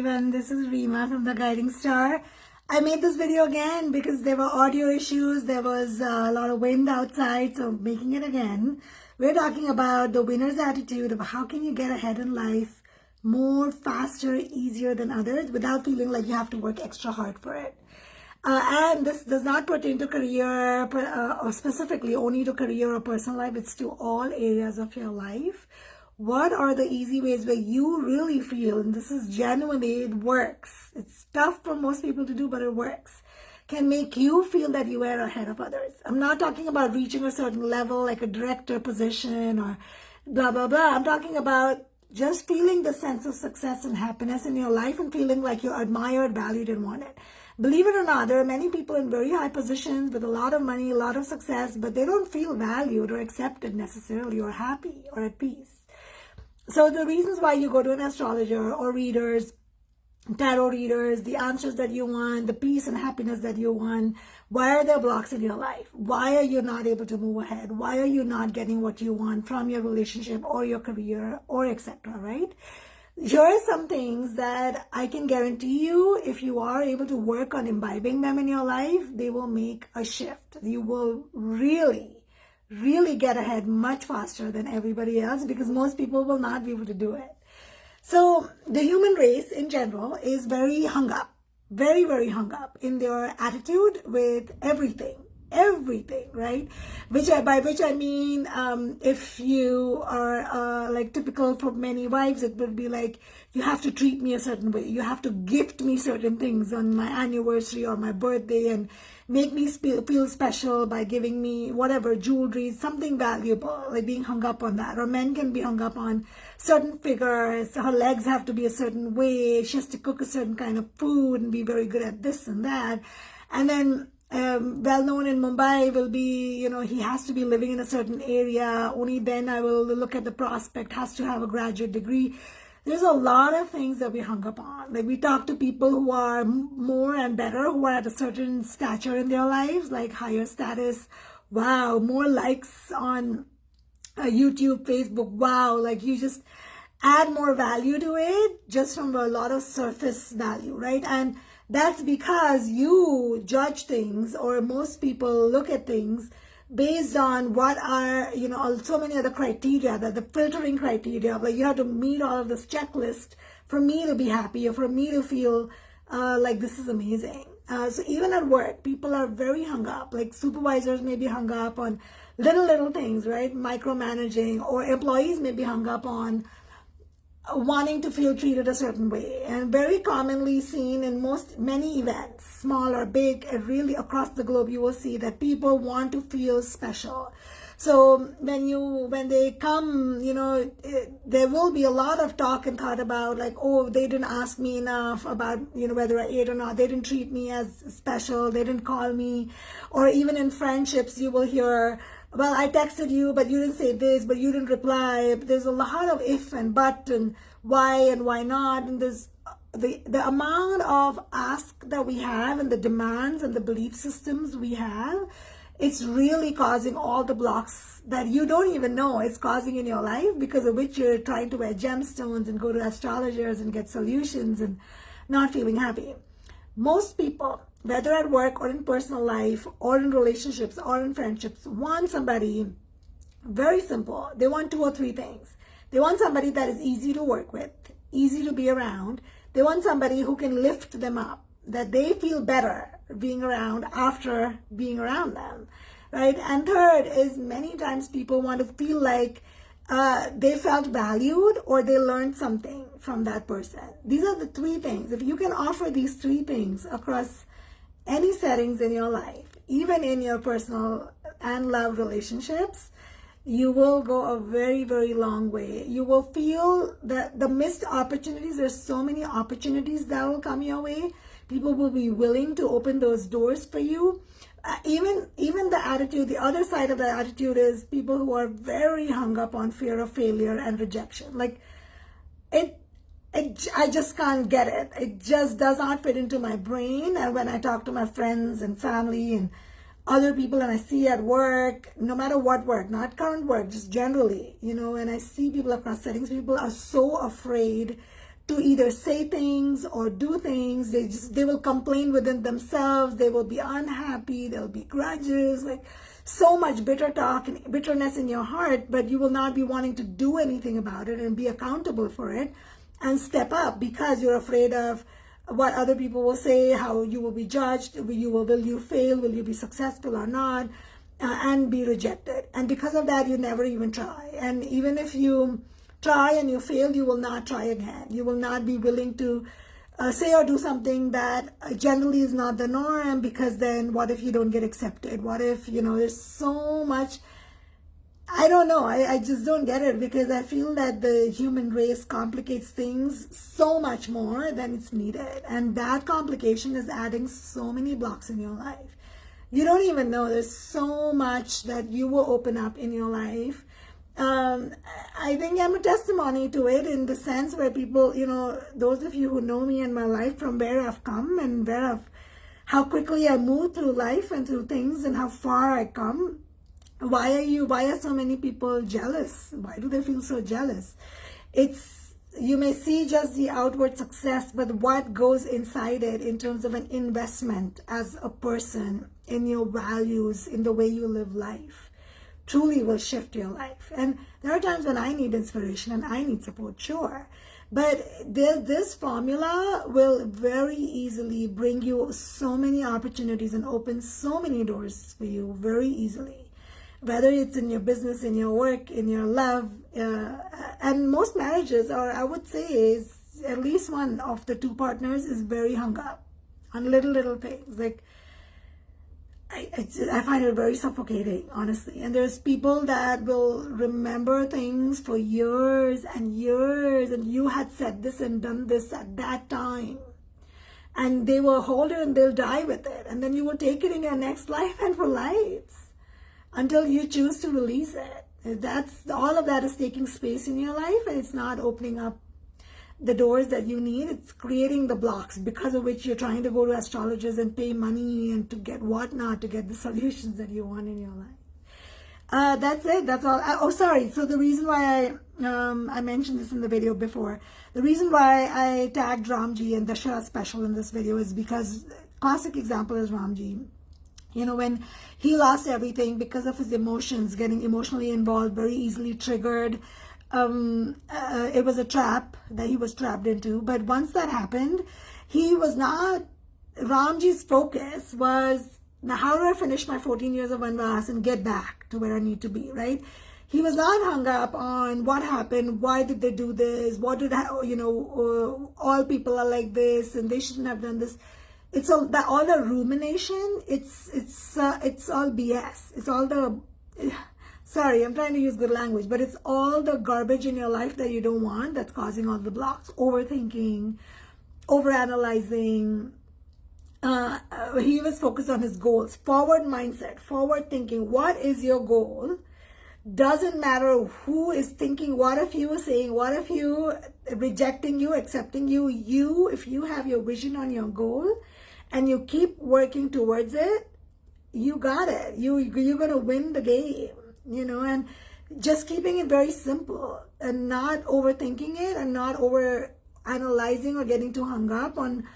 everyone, this is Reema from The Guiding Star. I made this video again because there were audio issues, there was a lot of wind outside, so I'm making it again. We're talking about the winner's attitude of how can you get ahead in life more, faster, easier than others without feeling like you have to work extra hard for it. And this does not pertain to career or specifically only to career or personal life, it's to all areas of your life. What are the easy ways where you really feel, and this is genuinely, it works. It's tough for most people to do, but it works. Can make you feel that you are ahead of others. I'm not talking about reaching a certain level, like a director position or blah, blah, blah. I'm talking about just feeling the sense of success and happiness in your life and feeling like you're admired, valued, and wanted. Believe it or not, there are many people in very high positions with a lot of money, a lot of success, but they don't feel valued or accepted necessarily or happy or at peace. So the reasons why you go to an astrologer or readers, tarot readers, the answers that you want, the peace and happiness that you want, why are there blocks in your life? Why are you not able to move ahead? Why are you not getting what you want from your relationship or your career or etc., right? Here are some things that I can guarantee you, if you are able to work on imbibing them in your life, they will make a shift. You will really get ahead much faster than everybody else because most people will not be able to do it. So the human race in general is very hung up, very, very hung up in their attitude with everything, right? By which I mean, if you are like typical for many wives, it would be like, you have to treat me a certain way. You have to gift me certain things on my anniversary or my birthday and make me feel special by giving me whatever, jewelry, something valuable, like being hung up on that. Or men can be hung up on certain figures. Her legs have to be a certain way. She has to cook a certain kind of food and be very good at this and that. And then well known in Mumbai will be, he has to be living in a certain area. Only then I will look at the prospect, has to have a graduate degree. There's a lot of things that we hung up on. Like we talk to people who are more and better, who are at a certain stature in their lives, like higher status. Wow, more likes on YouTube, Facebook. Wow, like you just add more value to it just from a lot of surface value, right? And that's because you judge things, or most people look at things based on what are, so many other criteria, the filtering criteria, like you have to meet all of this checklist for me to be happy or for me to feel like this is amazing. So even at work, people are very hung up, like supervisors may be hung up on little things, right? Micromanaging, or employees may be hung up on wanting to feel treated a certain way, and very commonly seen in many events, small or big, and really across the globe, you will see that people want to feel special. So when they come, there will be a lot of talk and thought about like, oh, they didn't ask me enough about, whether I ate or not. They didn't treat me as special. They didn't call me. Or even in friendships, you will hear, well, I texted you, but you didn't say this, but you didn't reply. There's a lot of if and but and why not. And there's the amount of ask that we have and the demands and the belief systems we have, it's really causing all the blocks that you don't even know it's causing in your life, because of which you're trying to wear gemstones and go to astrologers and get solutions and not feeling happy. Most people, whether at work or in personal life or in relationships or in friendships, want somebody very simple. They want 2 or 3 things. They want somebody that is easy to work with, easy to be around. They want somebody who can lift them up, that they feel better being around after being around them, right? And third is, many times people want to feel like they felt valued or they learned something from that person. These are the 3 things. If you can offer these 3 things across any settings in your life, even in your personal and love relationships, you will go a very, very long way. You will feel that the missed opportunities, there's so many opportunities that will come your way. People will be willing to open those doors for you. Even the attitude, the other side of the attitude is people who are very hung up on fear of failure and rejection. Like I just can't get it. It just does not fit into my brain. And when I talk to my friends and family and other people, and I see at work, no matter what work, not current work, just generally, and I see people across settings, people are so afraid to either say things or do things. They will complain within themselves. They will be unhappy. There'll be grudges, like so much bitter talk and bitterness in your heart, but you will not be wanting to do anything about it and be accountable for it and step up because you're afraid of what other people will say, how you will be judged, will you fail, will you be successful or not, and be rejected. And because of that, you never even try. And even if you try and you fail, you will not try again. You will not be willing to say or do something that generally is not the norm, because then what if you don't get accepted? What if, there's so much, I don't know, I just don't get it, because I feel that the human race complicates things so much more than it's needed. And that complication is adding so many blocks in your life. You don't even know, there's so much that you will open up in your life. I think I'm a testimony to it, in the sense where people, those of you who know me and my life, from where I've come and how quickly I moved through life and through things and how far I come. Why are so many people jealous? Why do they feel so jealous? You may see just the outward success, but what goes inside it in terms of an investment as a person, in your values, in the way you live life, truly will shift your life. And there are times when I need inspiration and I need support, sure. But this formula will very easily bring you so many opportunities and open so many doors for you very easily. Whether it's in your business, in your work, in your love, and most marriages, or I would say, is at least one of the two partners is very hung up on little things. Like, I find it very suffocating, honestly. And there's people that will remember things for years and years, and you had said this and done this at that time, and they will hold it and they'll die with it, and then you will take it in your next life and for lives, until you choose to release it. All of that is taking space in your life, and it's not opening up the doors that you need. It's creating the blocks because of which you're trying to go to astrologers and pay money and to get whatnot, to get the solutions that you want in your life. That's it. That's all. Sorry. So the reason why I mentioned this in the video before, the reason why I tagged Ramji and Dashara special in this video is because classic example is Ramji. When he lost everything because of his emotions, getting emotionally involved, very easily triggered. It was a trap that he was trapped into. But once that happened, Ramji's focus was, now how do I finish my 14 years of Vanvas and get back to where I need to be, right? He was not hung up on what happened, why did they do this, all people are like this and they shouldn't have done this. It's all the rumination. It's all BS. It's all the, sorry, I'm trying to use good language, but it's all the garbage in your life that you don't want that's causing all the blocks. Overthinking, overanalyzing. He was focused on his goals. Forward mindset, forward thinking. What is your goal? Doesn't matter who is thinking, what if you saying, what if you rejecting you, accepting you, if you have your vision on your goal and you keep working towards it, you got it. You're going to win the game, and just keeping it very simple and not overthinking it and not over analyzing or getting too hung up on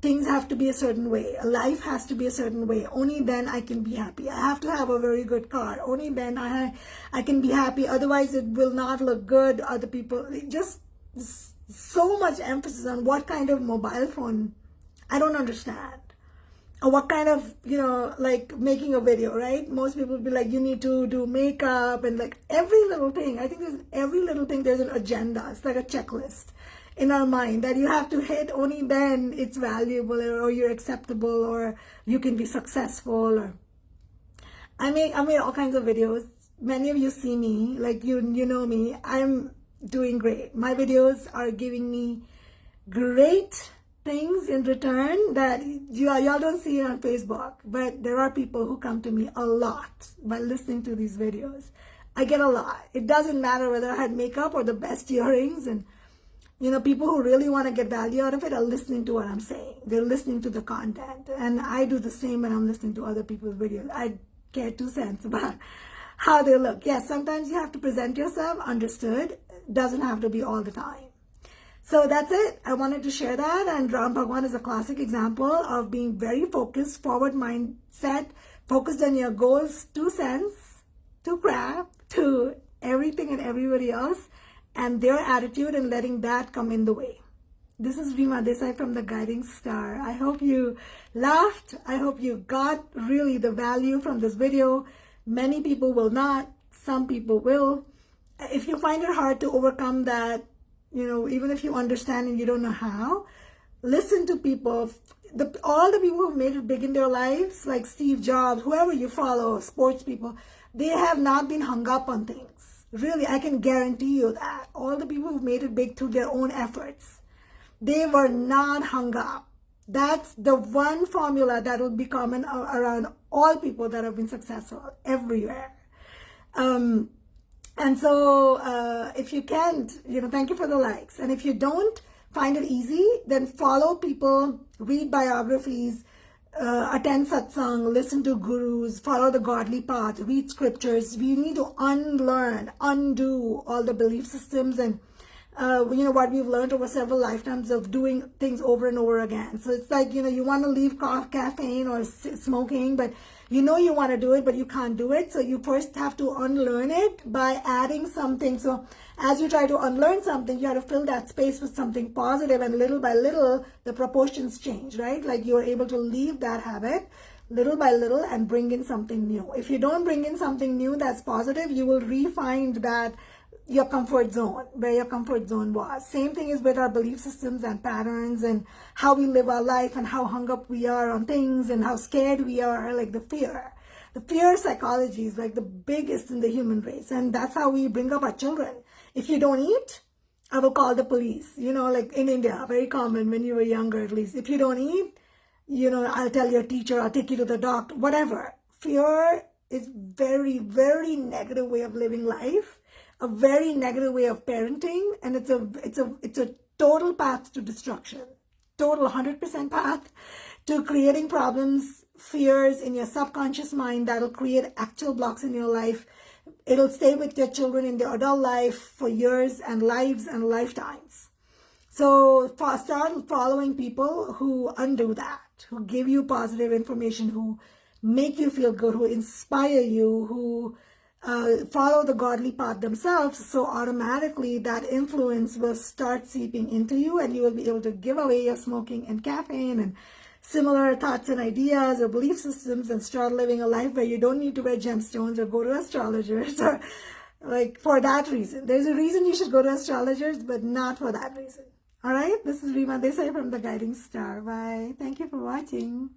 things have to be a certain way. Life has to be a certain way. Only then I can be happy. I have to have a very good car. Only then I can be happy. Otherwise, it will not look good. Other people, just so much emphasis on what kind of mobile phone. I don't understand. Or what kind of, like making a video, right? Most people will be like, you need to do makeup and like every little thing. I think there's an agenda. It's like a checklist in our mind that you have to hit. Only then it's valuable, or you're acceptable, or you can be successful. Or I made all kinds of videos. Many of you see me, like you know me. I'm doing great. My videos are giving me great things in return that y'all don't see it on Facebook, but there are people who come to me a lot by listening to these videos. I get a lot. It doesn't matter whether I had makeup or the best earrings, and people who really want to get value out of it are listening to what I'm saying. They're listening to the content, and I do the same when I'm listening to other people's videos. I care 2 cents about how they look. Yes, sometimes you have to present yourself, understood. Doesn't have to be all the time. So that's it. I wanted to share that. And Ram Bhagwan is a classic example of being very focused, forward mindset, focused on your goals, to sense, to craft, to everything and everybody else, and their attitude, and letting that come in the way. This is Rima Desai from the Guiding Star. I hope you laughed. I hope you got really the value from this video. Many people will not. Some people will. If you find it hard to overcome that, even if you understand and you don't know how, listen to people. All the people who've made it big in their lives, like Steve Jobs, whoever you follow, sports people, they have not been hung up on things. Really, I can guarantee you that. All the people who've made it big through their own efforts, they were not hung up. That's the one formula that will be common around all people that have been successful everywhere. And so if you can't, thank you for the likes. And if you don't find it easy, then follow people, read biographies, attend satsang, listen to gurus, follow the godly path, read scriptures. We need to unlearn, undo all the belief systems and what we've learned over several lifetimes of doing things over and over again. So it's like, you want to leave caffeine or smoking, but you want to do it, but you can't do it. So you first have to unlearn it by adding something. So as you try to unlearn something, you have to fill that space with something positive, and little by little, the proportions change, right? Like you're able to leave that habit little by little and bring in something new. If you don't bring in something new that's positive, you will re-find that your comfort zone, where your comfort zone was. Same thing is with our belief systems and patterns and how we live our life and how hung up we are on things and how scared we are, like the fear. The fear psychology is like the biggest in the human race, and that's how we bring up our children. If you don't eat, I will call the police. Like in India, very common when you were younger at least. If you don't eat, I'll tell your teacher, I'll take you to the doctor, whatever. Fear is very, very negative way of living life. A very negative way of parenting, and it's a total path to destruction, total 100% path to creating problems, fears in your subconscious mind that'll create actual blocks in your life. It'll stay with your children in their adult life for years and lives and lifetimes. So start following people who undo that, who give you positive information, who make you feel good, who inspire you, who follow the godly path themselves. So automatically that influence will start seeping into you, and you will be able to give away your smoking and caffeine and similar thoughts and ideas or belief systems, and start living a life where you don't need to wear gemstones or go to astrologers or like for that reason. There's a reason you should go to astrologers, but not for that reason. All right, this is Rima Desai from the Guiding Star. Bye. Thank you for watching.